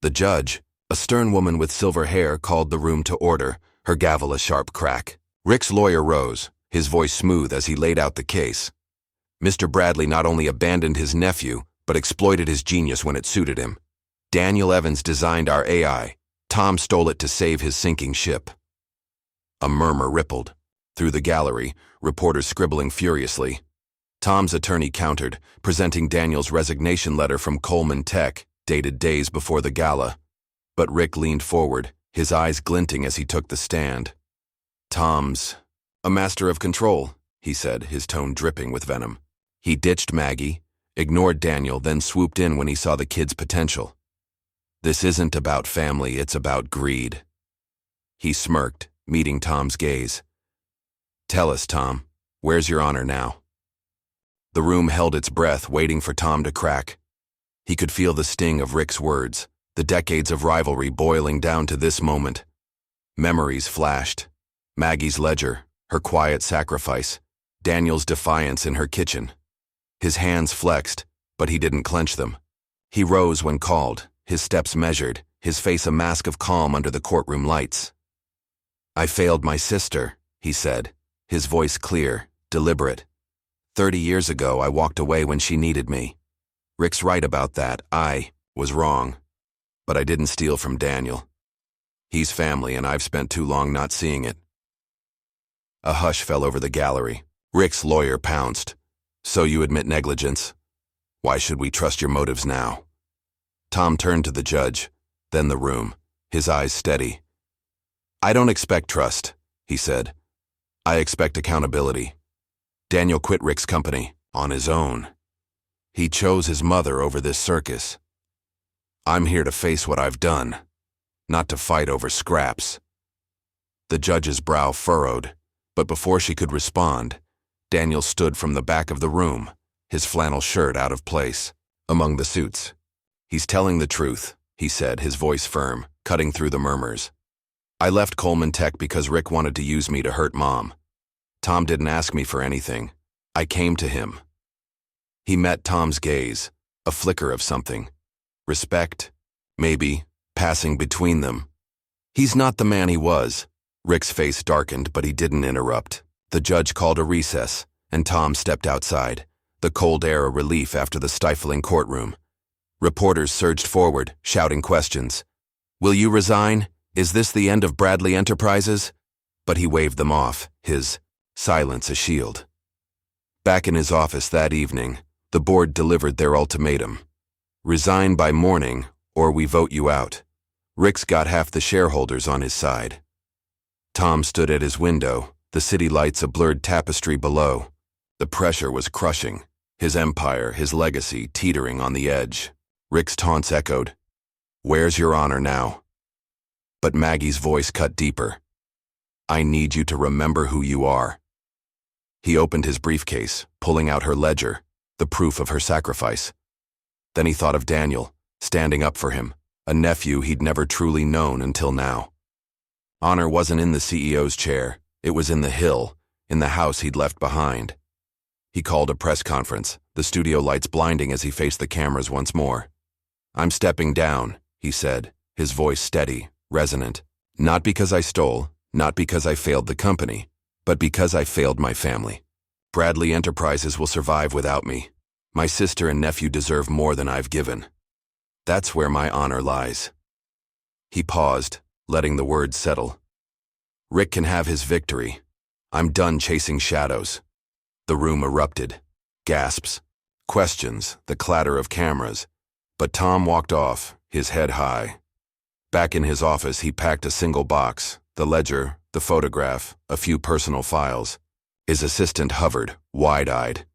The judge, a stern woman with silver hair, called the room to order, her gavel a sharp crack. Rick's lawyer rose, his voice smooth as he laid out the case. Mr. Bradley not only abandoned his nephew, but exploited his genius when it suited him. Daniel Evans designed our AI. Tom stole it to save his sinking ship. A murmur rippled. Through the gallery, reporters scribbling furiously. Tom's attorney countered, presenting Daniel's resignation letter from Coleman Tech, dated days before the gala. But Rick leaned forward, his eyes glinting as he took the stand. "Tom's a master of control," he said, his tone dripping with venom. He ditched Maggie, ignored Daniel, then swooped in when he saw the kid's potential. "This isn't about family, it's about greed." He smirked, meeting Tom's gaze. "Tell us, Tom, where's your honor now?" The room held its breath, waiting for Tom to crack. He could feel the sting of Rick's words, the decades of rivalry boiling down to this moment. Memories flashed. Maggie's ledger, her quiet sacrifice, Daniel's defiance in her kitchen. His hands flexed, but he didn't clench them. He rose when called, his steps measured, his face a mask of calm under the courtroom lights. "I failed my sister," he said, his voice clear, deliberate. 30 years ago, I walked away when she needed me. Rick's right about that. I was wrong. But I didn't steal from Daniel. He's family, and I've spent too long not seeing it. A hush fell over the gallery. Rick's lawyer pounced. "So you admit negligence? Why should we trust your motives now?" Tom turned to the judge, then the room, his eyes steady. "I don't expect trust," he said. "I expect accountability. Daniel quit Rick's company on his own. He chose his mother over this circus. I'm here to face what I've done, not to fight over scraps." The judge's brow furrowed, but before she could respond, Daniel stood from the back of the room, his flannel shirt out of place, among the suits. "He's telling the truth," he said, his voice firm, cutting through the murmurs. "I left Coleman Tech because Rick wanted to use me to hurt Mom. Tom didn't ask me for anything. I came to him." He met Tom's gaze, a flicker of something. Respect, maybe, passing between them. "He's not the man he was." Rick's face darkened, but he didn't interrupt. The judge called a recess, and Tom stepped outside, the cold air a relief after the stifling courtroom. Reporters surged forward, shouting questions. "Will you resign? Is this the end of Bradley Enterprises?" But he waved them off, his silence a shield. Back in his office that evening, the board delivered their ultimatum. "Resign by morning, or we vote you out." Rick's got half the shareholders on his side. Tom stood at his window, the city lights a blurred tapestry below. The pressure was crushing, his empire, his legacy teetering on the edge. Rick's taunts echoed. "Where's your honor now?" But Maggie's voice cut deeper. "I need you to remember who you are." He opened his briefcase, pulling out her ledger, the proof of her sacrifice. Then he thought of Daniel, standing up for him, a nephew he'd never truly known until now. Honor wasn't in the CEO's chair, it was in the hill, in the house he'd left behind. He called a press conference, the studio lights blinding as he faced the cameras once more. "I'm stepping down," he said, his voice steady, resonant. "Not because I stole, not because I failed the company, but because I failed my family. Bradley Enterprises will survive without me. My sister and nephew deserve more than I've given. That's where my honor lies." He paused, letting the words settle. "Rick can have his victory. I'm done chasing shadows." The room erupted. Gasps, questions, the clatter of cameras. But Tom walked off, his head high. Back in his office, he packed a single box, the ledger, the photograph, a few personal files. His assistant hovered, wide-eyed.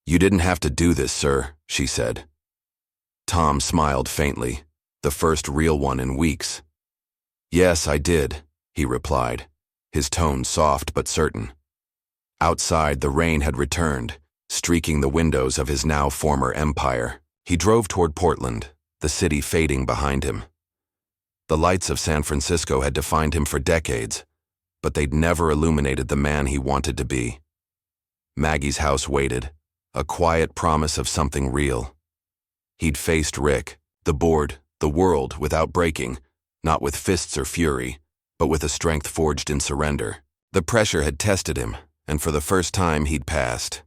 "You didn't have to do this, sir," she said. Tom smiled faintly, the first real one in weeks. "Yes, I did," he replied, his tone soft but certain. Outside, the rain had returned, streaking the windows of his now former empire. He drove toward Portland, the city fading behind him. The lights of San Francisco had defined him for decades, but they'd never illuminated the man he wanted to be. Maggie's house waited, a quiet promise of something real. He'd faced Rick, the board, the world, without breaking, not with fists or fury, but with a strength forged in surrender. The pressure had tested him, and for the first time he'd passed.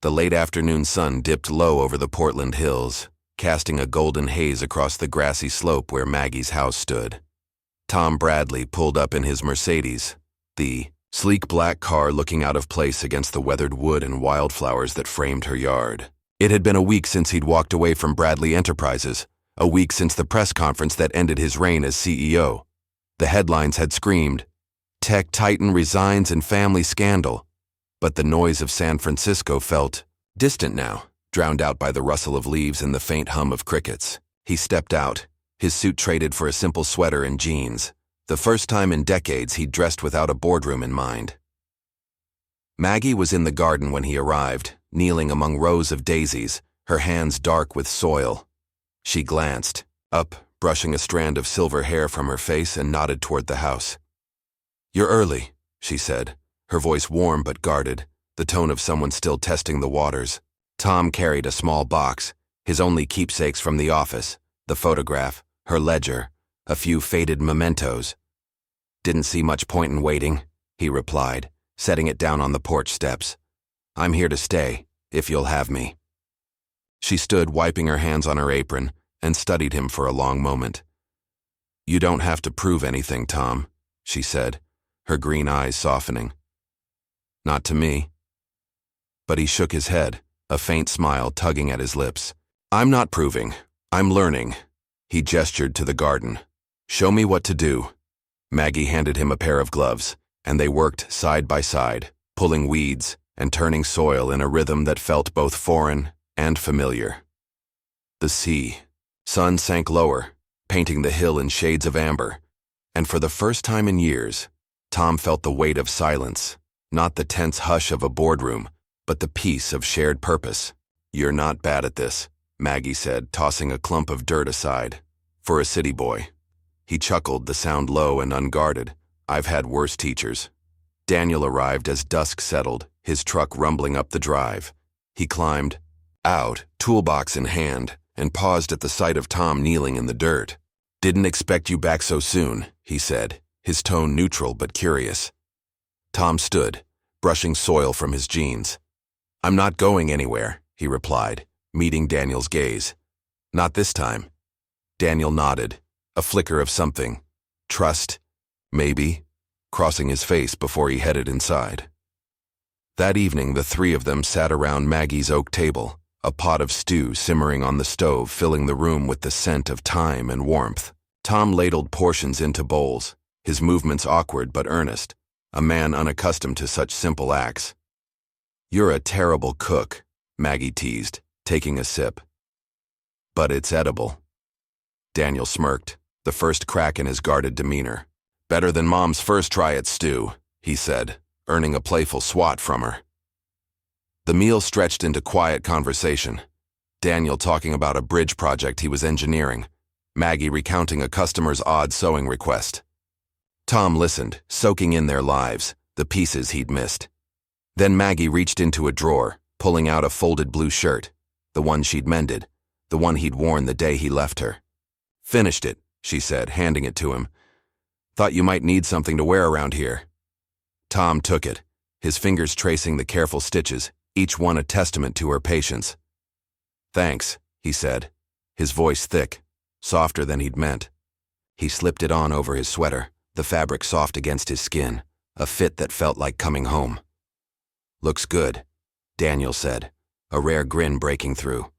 The late afternoon sun dipped low over the Portland hills, casting a golden haze across the grassy slope where Maggie's house stood. Tom Bradley pulled up in his Mercedes, the sleek black car looking out of place against the weathered wood and wildflowers that framed her yard. It had been a week since he'd walked away from Bradley Enterprises, a week since the press conference that ended his reign as CEO. The headlines had screamed, "Tech Titan resigns in family scandal," but the noise of San Francisco felt distant now, drowned out by the rustle of leaves and the faint hum of crickets. He stepped out, his suit traded for a simple sweater and jeans, the first time in decades he'd dressed without a boardroom in mind. Maggie was in the garden when he arrived, kneeling among rows of daisies, her hands dark with soil. She glanced up, brushing a strand of silver hair from her face, and nodded toward the house. "You're early," she said, her voice warm but guarded, the tone of someone still testing the waters. Tom carried a small box, his only keepsakes from the office, the photograph, her ledger, a few faded mementos. "Didn't see much point in waiting," he replied, setting it down on the porch steps. "I'm here to stay, if you'll have me." She stood wiping her hands on her apron and studied him for a long moment. "You don't have to prove anything, Tom," she said, her green eyes softening. "Not to me." But he shook his head, a faint smile tugging at his lips. "I'm not proving. I'm learning." He gestured to the garden. "Show me what to do." Maggie handed him a pair of gloves, and they worked side by side, pulling weeds and turning soil in a rhythm that felt both foreign and familiar. The sea. Sun sank lower, painting the hill in shades of amber, and for the first time in years, Tom felt the weight of silence, not the tense hush of a boardroom, but the peace of shared purpose. "You're not bad at this," Maggie said, tossing a clump of dirt aside. "For a city boy." He chuckled, the sound low and unguarded. "I've had worse teachers." Daniel arrived as dusk settled, his truck rumbling up the drive. He climbed out, toolbox in hand, and paused at the sight of Tom kneeling in the dirt. "Didn't expect you back so soon," he said, his tone neutral but curious. Tom stood, brushing soil from his jeans. "I'm not going anywhere," he replied, meeting Daniel's gaze. "Not this time." Daniel nodded, a flicker of something. Trust, maybe, crossing his face before he headed inside. That evening, the three of them sat around Maggie's oak table, a pot of stew simmering on the stove, filling the room with the scent of thyme and warmth. Tom ladled portions into bowls, his movements awkward but earnest, a man unaccustomed to such simple acts. "You're a terrible cook," Maggie teased, taking a sip. "But it's edible." Daniel smirked, the first crack in his guarded demeanor. "Better than Mom's first try at stew," he said, earning a playful swat from her. The meal stretched into quiet conversation. Daniel talking about a bridge project he was engineering, Maggie recounting a customer's odd sewing request. Tom listened, soaking in their lives, the pieces he'd missed. Then Maggie reached into a drawer, pulling out a folded blue shirt, the one she'd mended, the one he'd worn the day he left her. "Finished it," she said, handing it to him. "Thought you might need something to wear around here." Tom took it, his fingers tracing the careful stitches, each one a testament to her patience. "Thanks," he said, his voice thick, softer than he'd meant. He slipped it on over his sweater, the fabric soft against his skin, a fit that felt like coming home. "Looks good," Daniel said, a rare grin breaking through.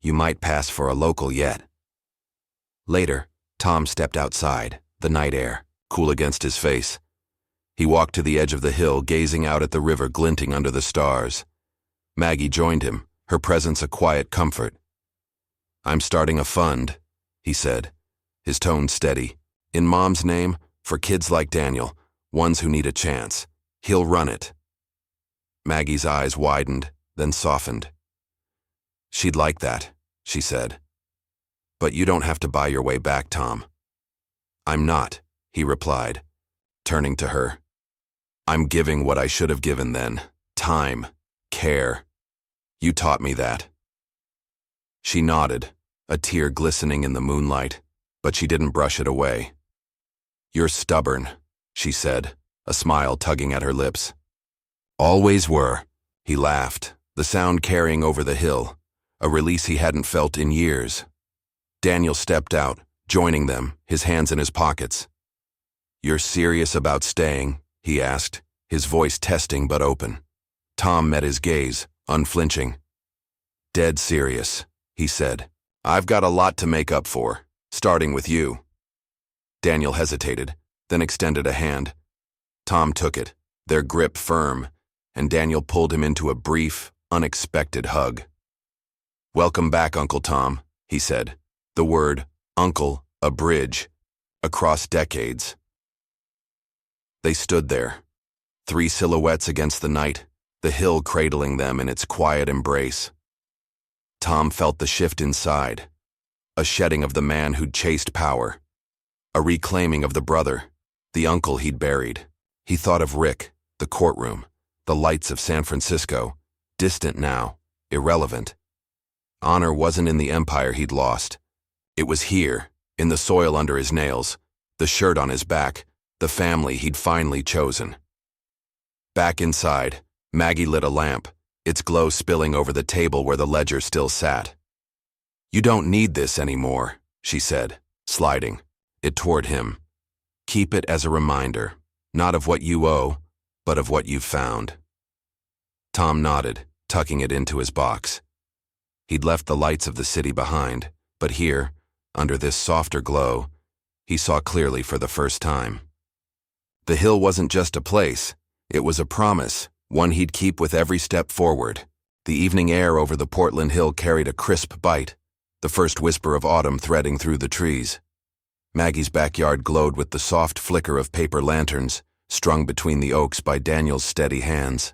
"You might pass for a local yet." Later, Tom stepped outside, the night air, cool against his face. He walked to the edge of the hill, gazing out at the river glinting under the stars. Maggie joined him, her presence a quiet comfort. "I'm starting a fund," he said, his tone steady. "In Mom's name, for kids like Daniel, ones who need a chance. He'll run it." Maggie's eyes widened, then softened. "She'd like that," she said. "But you don't have to buy your way back, Tom." "I'm not," he replied, turning to her. "I'm giving what I should have given then. Time. Care. You taught me that." She nodded, a tear glistening in the moonlight, but she didn't brush it away. "You're stubborn," she said, a smile tugging at her lips. "Always were," he laughed, the sound carrying over the hill, a release he hadn't felt in years. Daniel stepped out, joining them, his hands in his pockets. "You're serious about staying?" he asked, his voice testing but open. Tom met his gaze, unflinching. "Dead serious," he said. "I've got a lot to make up for, starting with you." Daniel hesitated, then extended a hand. Tom took it, their grip firm, and Daniel pulled him into a brief, unexpected hug. "Welcome back, Uncle Tom," he said, the word, uncle, a bridge, across decades. They stood there, three silhouettes against the night, the hill cradling them in its quiet embrace. Tom felt the shift inside, a shedding of the man who'd chased power, a reclaiming of the brother, the uncle he'd buried. He thought of Rick, the courtroom, the lights of San Francisco, distant now, irrelevant. Honor wasn't in the empire he'd lost. It was here, in the soil under his nails, the shirt on his back, the family he'd finally chosen. Back inside, Maggie lit a lamp, its glow spilling over the table where the ledger still sat. "You don't need this anymore," she said, sliding it toward him. "Keep it as a reminder, not of what you owe, but of what you've found." Tom nodded, tucking it into his box. He'd left the lights of the city behind, but here, under this softer glow, he saw clearly for the first time. The hill wasn't just a place, it was a promise, one he'd keep with every step forward. The evening air over the Portland Hill carried a crisp bite, the first whisper of autumn threading through the trees. Maggie's backyard glowed with the soft flicker of paper lanterns, strung between the oaks by Daniel's steady hands.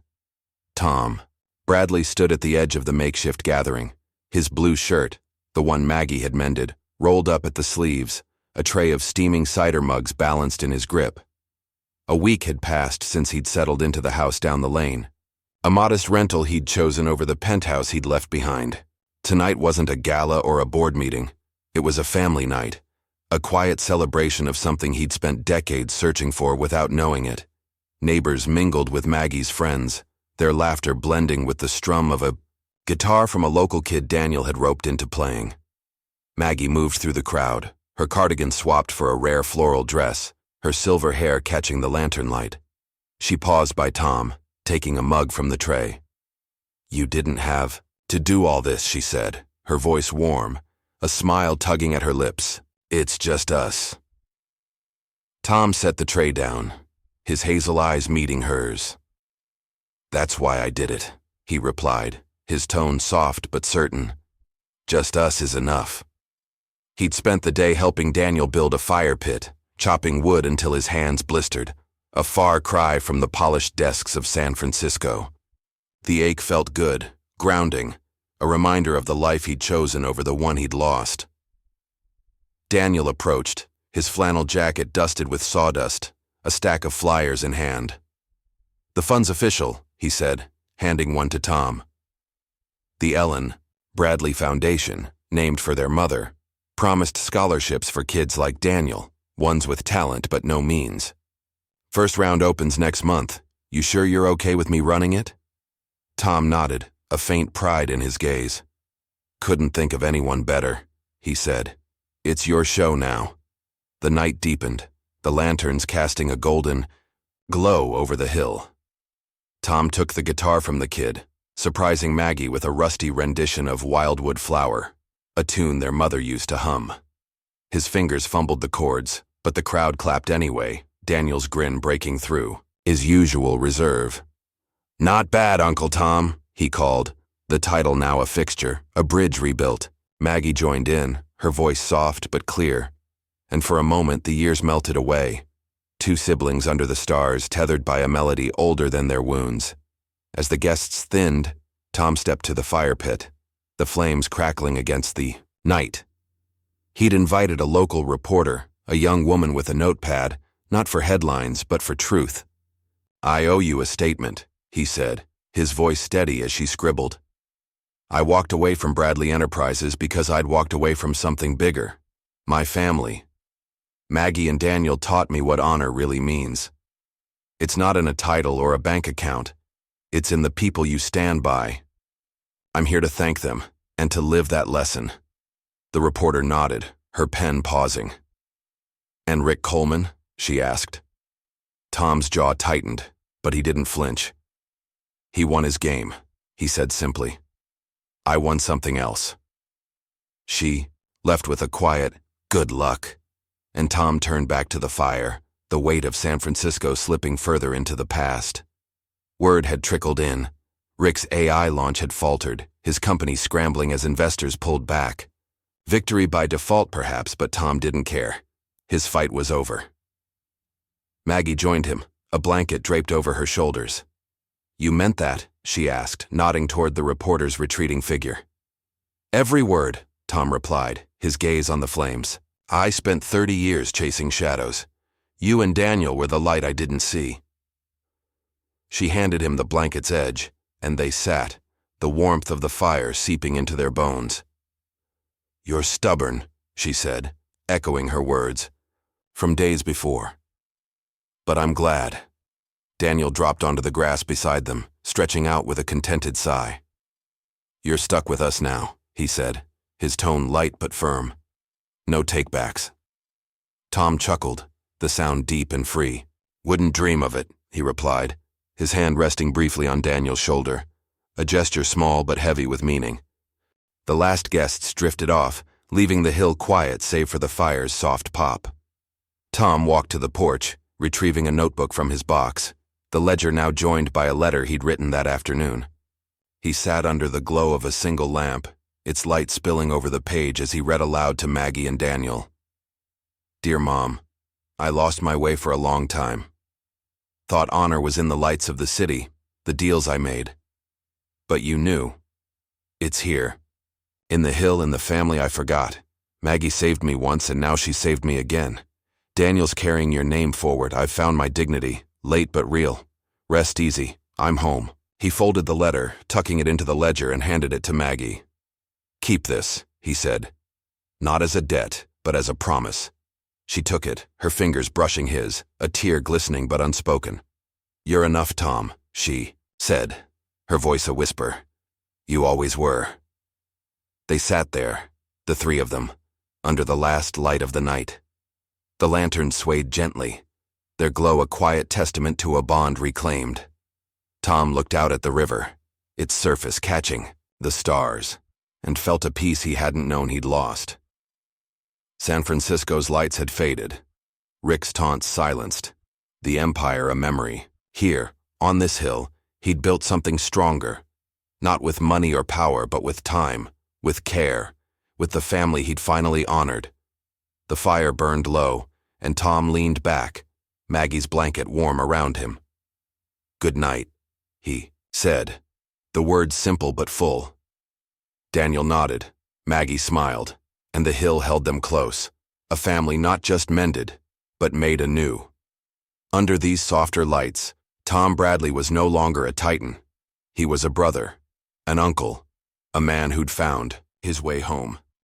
Tom Bradley stood at the edge of the makeshift gathering, his blue shirt, the one Maggie had mended, rolled up at the sleeves, a tray of steaming cider mugs balanced in his grip. A week had passed since he'd settled into the house down the lane, a modest rental he'd chosen over the penthouse he'd left behind. Tonight wasn't a gala or a board meeting. It was a family night, a quiet celebration of something he'd spent decades searching for without knowing it. Neighbors mingled with Maggie's friends, their laughter blending with the strum of a guitar from a local kid Daniel had roped into playing. Maggie moved through the crowd, her cardigan swapped for a rare floral dress, her silver hair catching the lantern light. She paused by Tom, taking a mug from the tray. "You didn't have to do all this," she said, her voice warm, a smile tugging at her lips. "It's just us." Tom set the tray down, his hazel eyes meeting hers. "That's why I did it," he replied, his tone soft but certain. "Just us is enough." He'd spent the day helping Daniel build a fire pit, chopping wood until his hands blistered, a far cry from the polished desks of San Francisco. The ache felt good, grounding, a reminder of the life he'd chosen over the one he'd lost. Daniel approached, his flannel jacket dusted with sawdust, a stack of flyers in hand. "The fund's official," he said, handing one to Tom. The Ellen Bradley Foundation, named for their mother, promised scholarships for kids like Daniel, ones with talent but no means. "First round opens next month. You sure you're okay with me running it?" Tom nodded, a faint pride in his gaze. "Couldn't think of anyone better," he said. "It's your show now." The night deepened, the lanterns casting a golden glow over the hill. Tom took the guitar from the kid, surprising Maggie with a rusty rendition of Wildwood Flower, a tune their mother used to hum. His fingers fumbled the chords, But the crowd clapped anyway, Daniel's grin breaking through his usual reserve. "Not bad, Uncle Tom," he called, the title now a fixture, a bridge rebuilt. Maggie joined in, her voice soft but clear. And for a moment the years melted away. Two siblings under the stars, tethered by a melody older than their wounds. As the guests thinned, Tom stepped to the fire pit, the flames crackling against the night. He'd invited a local reporter, a young woman with a notepad, not for headlines, but for truth. "I owe you a statement," he said, his voice steady as she scribbled. "I walked away from Bradley Enterprises because I'd walked away from something bigger. My family. Maggie and Daniel taught me what honor really means. It's not in a title or a bank account. It's in the people you stand by. I'm here to thank them, and to live that lesson." The reporter nodded, her pen pausing. "And Rick Coleman?" she asked. Tom's jaw tightened, but he didn't flinch. "He won his game," he said simply. "I won something else." She, left with a quiet, "Good luck," and Tom turned back to the fire, the weight of San Francisco slipping further into the past. Word had trickled in. Rick's AI launch had faltered, his company scrambling as investors pulled back. Victory by default, perhaps, but Tom didn't care. His fight was over. Maggie joined him, a blanket draped over her shoulders. "You meant that?" she asked, nodding toward the reporter's retreating figure. "Every word," Tom replied, his gaze on the flames. "I spent 30 years chasing shadows. You and Daniel were the light I didn't see." She handed him the blanket's edge, and they sat, the warmth of the fire seeping into their bones. "You're stubborn," she said, echoing her words, from days before. "But I'm glad." Daniel dropped onto the grass beside them, stretching out with a contented sigh. "You're stuck with us now," he said, his tone light but firm. "No takebacks." Tom chuckled, the sound deep and free. "Wouldn't dream of it," he replied, his hand resting briefly on Daniel's shoulder, a gesture small but heavy with meaning. The last guests drifted off, leaving the hill quiet save for the fire's soft pop. Tom walked to the porch, retrieving a notebook from his box, the ledger now joined by a letter he'd written that afternoon. He sat under the glow of a single lamp, its light spilling over the page as he read aloud to Maggie and Daniel. "Dear Mom, I lost my way for a long time. Thought honor was in the lights of the city, the deals I made. But you knew. It's here. In the hill, in the family I forgot. Maggie saved me once and now she saved me again. Daniel's carrying your name forward. I've found my dignity, late but real. Rest easy, I'm home." He folded the letter, tucking it into the ledger, and handed it to Maggie. "Keep this," he said. "Not as a debt, but as a promise." She took it, her fingers brushing his, a tear glistening but unspoken. "You're enough, Tom," she said, her voice a whisper. "You always were." They sat there, the three of them, under the last light of the night. The lanterns swayed gently, their glow a quiet testament to a bond reclaimed. Tom looked out at the river, its surface catching the stars, and felt a peace he hadn't known he'd lost. San Francisco's lights had faded, Rick's taunts silenced, the empire a memory. Here, on this hill, he'd built something stronger, not with money or power, but with time, with care, with the family he'd finally honored. The fire burned low, and Tom leaned back, Maggie's blanket warm around him. "Good night," he said, the words simple but full. Daniel nodded, Maggie smiled, and the hill held them close, a family not just mended, but made anew. Under these softer lights, Tom Bradley was no longer a titan. He was a brother, an uncle, a man who'd found his way home.